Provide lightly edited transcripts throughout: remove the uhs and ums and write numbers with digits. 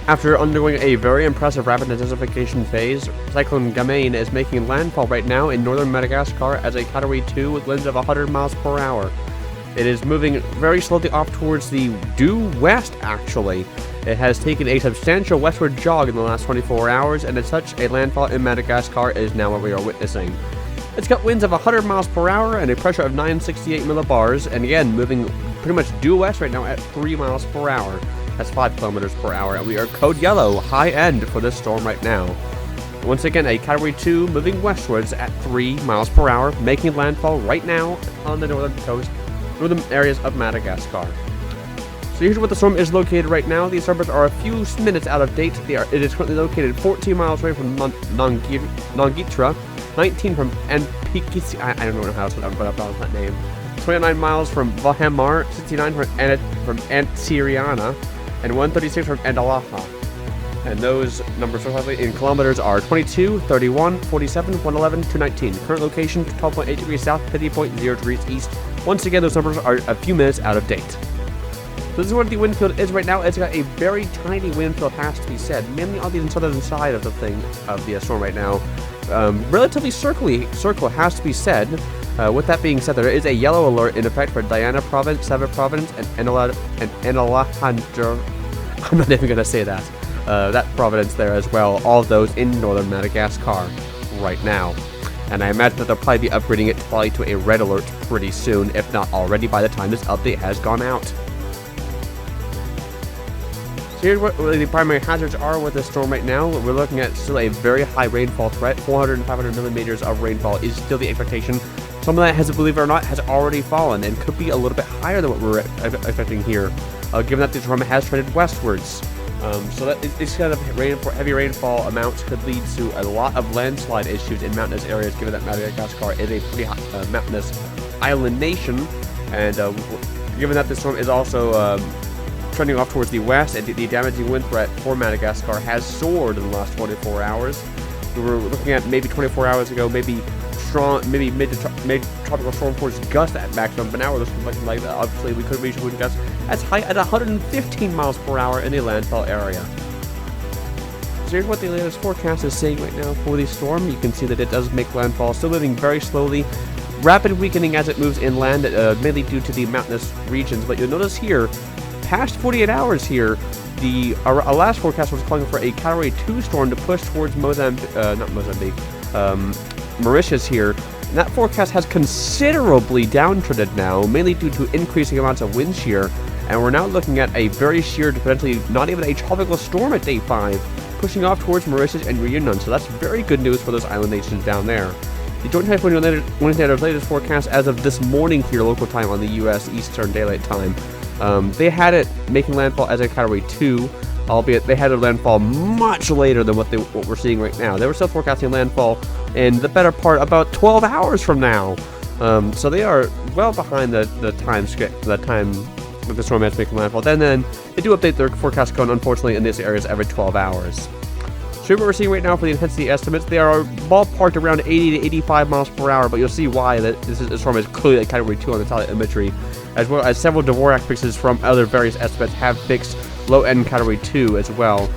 After undergoing a very impressive rapid intensification phase, Cyclone Gamane is making landfall right now in northern Madagascar as a Category 2 with winds of 100 miles per hour. It is moving very slowly off towards the due west, actually. It has taken a substantial westward jog in the last 24 hours, and as such, a landfall in Madagascar is now what we are witnessing. It's got winds of 100 miles per hour and a pressure of 968 millibars, and again, moving pretty much due west right now at 3 miles per hour. That's 5 kilometers per hour, and we are code yellow, high end for this storm right now. Once again, a Category 2 moving westwards at 3 miles per hour, making landfall right now on the northern coast, northern areas of Madagascar. So here's where the storm is located right now. These numbers are a few minutes out of date. It is currently located 14 miles away from Nongitra, 19 from Anpikisi, I don't know how to pronounce that name, 29 miles from Vahemar, 69 from Antsiriana, and 136 from Andalaha. And those numbers in kilometers are 22, 31, 47, 111, 219. Current location 12.8 degrees south, 50.0 degrees east. Once again, those numbers are a few minutes out of date. So this is what the wind field is right now. It's got a very tiny wind field, has to be said, mainly on the southern side of the storm right now. Relatively circle has to be said. With that being said, there is a yellow alert in effect for Diana Province, Sever Province, and Enalahandra. I'm not even going to say that. That province there as well. All of those in northern Madagascar right now. And I imagine that they'll probably be upgrading it probably to a red alert pretty soon, if not already by the time this update has gone out. So here's what really the primary hazards are with this storm right now. We're looking at still a very high rainfall threat. 400 and 500 millimeters of rainfall is still the expectation. Some of that, believe it or not, has already fallen and could be a little bit higher than what we're expecting here, given that the storm has trended westwards. So that this kind of heavy rainfall amounts could lead to a lot of landslide issues in mountainous areas, given that Madagascar is a pretty mountainous island nation, and given that the storm is also trending off towards the west, and the damaging wind threat for Madagascar has soared in the last 24 hours. We were looking at maybe 24 hours ago, maybe mid-tropical storm force gusts at maximum, but now we're looking like that. Obviously, we could reach wind gusts as high as 115 miles per hour in the landfall area. So here's what the latest forecast is saying right now for the storm. You can see that it does make landfall, still moving very slowly, rapid weakening as it moves inland, mainly due to the mountainous regions. But you'll notice here, past 48 hours here, our last forecast was calling for a Category 2 storm to push towards Mauritius here. And that forecast has considerably downtrended now, mainly due to increasing amounts of wind shear. And we're now looking at a very sheared, potentially not even a tropical storm at day 5, pushing off towards Mauritius and Reunion. So that's very good news for those island nations down there. The Joint Typhoon United's latest forecast as of this morning here, local time on the U.S. Eastern Daylight Time, they had it making landfall as a Category 2, albeit they had a landfall much later than what we're seeing right now. They were still forecasting landfall in the better part about 12 hours from now. So they are well behind the time that the storm has making landfall. Then they do update their forecast cone, unfortunately, in these areas every 12 hours. So what we're seeing right now for the intensity estimates, they are ballparked around 80 to 85 miles per hour, but you'll see why that this storm is clearly a Category 2 on the satellite imagery, as well as several Dvorak fixes from other various estimates have fixed low-end Category 2 as well.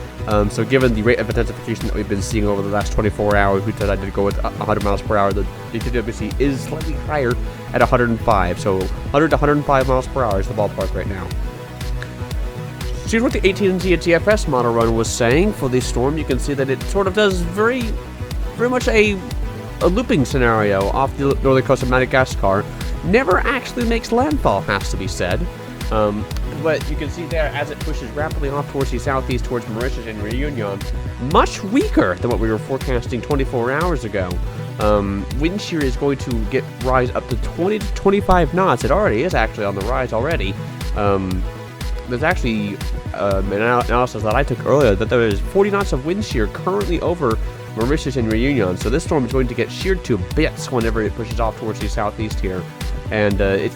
So given the rate of intensification that we've been seeing over the last 24 hours, we decided to go with 100 miles per hour. The TWC is slightly higher at 105, so 100 to 105 miles per hour is the ballpark right now. So here's what the AT&T GFS model run was saying for this storm. You can see that it sort of does very much a looping scenario off the northern coast of Madagascar. Never actually makes landfall, has to be said. But you can see there, as it pushes rapidly off towards the southeast, towards Mauritius and Reunion, much weaker than what we were forecasting 24 hours ago. Wind shear is going to rise up to 20 to 25 knots. It already is actually on the rise already. There's actually an analysis that I took earlier that there is 40 knots of wind shear currently over Mauritius and Reunion. So this storm is going to get sheared to bits whenever it pushes off towards the southeast here. And it's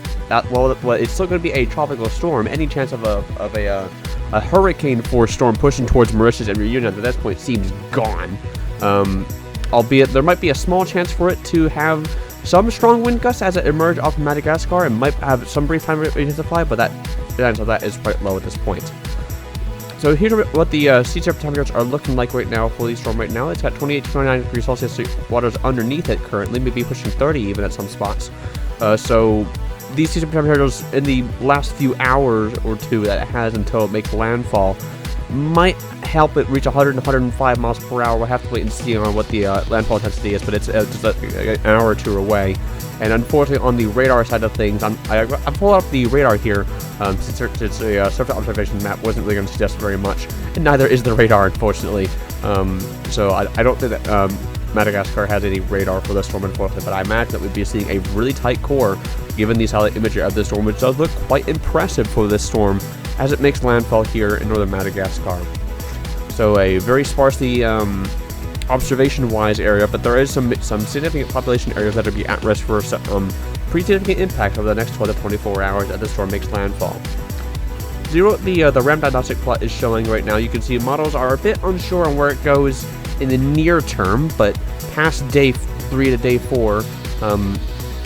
still going to be a tropical storm. Any chance of a hurricane force storm pushing towards Mauritius and Reunion at this point seems gone. Albeit there might be a small chance for it to have some strong wind gusts as it emerges off of Madagascar and might have some brief time to intensify, but that chance of that is quite low at this point. So here's what the sea surface temperatures are looking like right now for the storm right now. It's got 28 to 29 degrees Celsius. Water's underneath it currently, maybe pushing 30 even at some spots. So these sea surface temperatures in the last few hours or two that it has until it makes landfall might help it reach 100 and 105 miles per hour. We'll have to wait and see on what the landfall intensity is, but it's just an hour or two away. And unfortunately, on the radar side of things, I'm pulling up the radar here, since the surface observation map wasn't really going to suggest very much, and neither is the radar, unfortunately. So I don't think that Madagascar has any radar for the storm, unfortunately, but I imagine that we'd be seeing a really tight core, given the satellite imagery of the storm, which does look quite impressive for this storm as it makes landfall here in northern Madagascar. So a very sparsely observation-wise area, but there is some significant population areas that would be at risk for pretty significant impact over the next 12 to 24 hours as the storm makes landfall. So the RAM diagnostic plot is showing right now. You can see models are a bit unsure on where it goes in the near term, but past day 3 to day 4,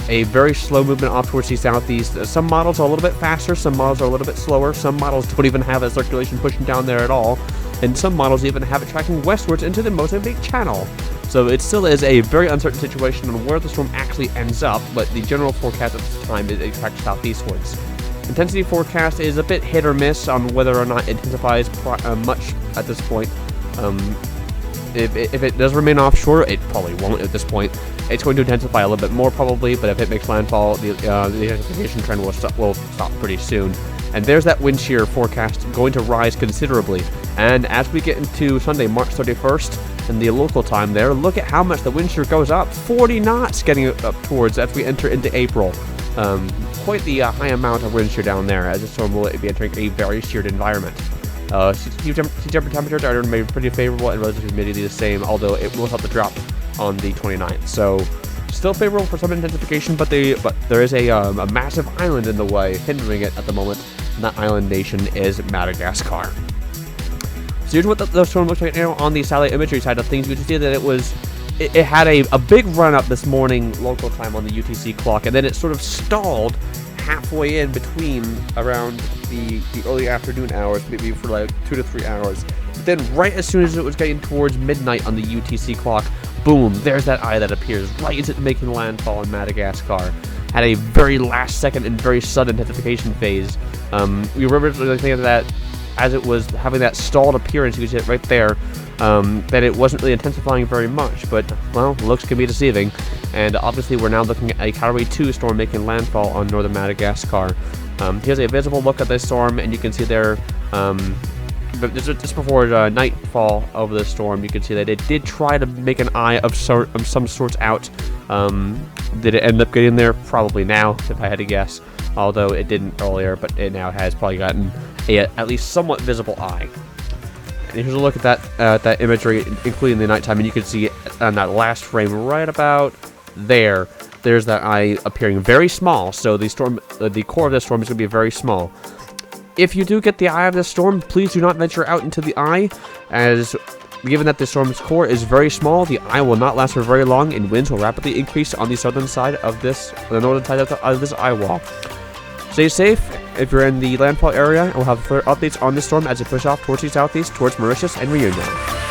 a very slow movement off towards the southeast. Some models are a little bit faster, some models are a little bit slower, some models don't even have a circulation pushing down there at all, and some models even have it tracking westwards into the Mozambique Channel. So it still is a very uncertain situation on where the storm actually ends up, but the general forecast at this time is it tracks southeastwards. Intensity forecast is a bit hit or miss on whether or not it intensifies much at this point. If it does remain offshore, it probably won't at this point. It's going to intensify a little bit more probably, but if it makes landfall, the intensification trend will stop pretty soon. And there's that wind shear forecast going to rise considerably. And as we get into Sunday, March 31st, in the local time there, look at how much the wind shear goes up. 40 knots getting up towards as we enter into April. Quite the high amount of wind shear down there, as the storm will be entering a very sheared environment. Sea temperatures are remain pretty favorable and relative humidity the same, although it will have to drop on the 29th. So still favorable for some intensification, but there is a massive island in the way, hindering it at the moment, and that island nation is Madagascar. So here's what the storm looks like now on the satellite imagery side of things. You can see that it had a big run up this morning local time on the UTC clock, and then it sort of stalled halfway in between around the early afternoon hours, maybe for like 2 to 3 hours. But then right as soon as it was getting towards midnight on the UTC clock, boom, there's that eye that appears right as it's making landfall in Madagascar. Had a very last second and very sudden intensification phase. We were originally thinking that as it was having that stalled appearance, you can see it right there, that it wasn't really intensifying very much, but, well, looks can be deceiving. And obviously we're now looking at a Category 2 storm making landfall on northern Madagascar. Here's a visible look at this storm, and you can see there, just before nightfall over the storm, you can see that it did try to make an eye of some sorts out. Did it end up getting there? Probably now, if I had to guess. Although it didn't earlier, but it now has probably gotten at least somewhat visible eye. And here's a look at that imagery, including the nighttime, and you can see on that last frame right about there. There's that eye appearing very small. So the core of this storm is going to be very small. If you do get the eye of this storm, please do not venture out into the eye, as given that the storm's core is very small, the eye will not last for very long, and winds will rapidly increase on the southern side of the northern side of this eye wall. Stay safe if you're in the landfall area, and we'll have further updates on this storm as it pushes off towards the southeast, towards Mauritius and Reunion.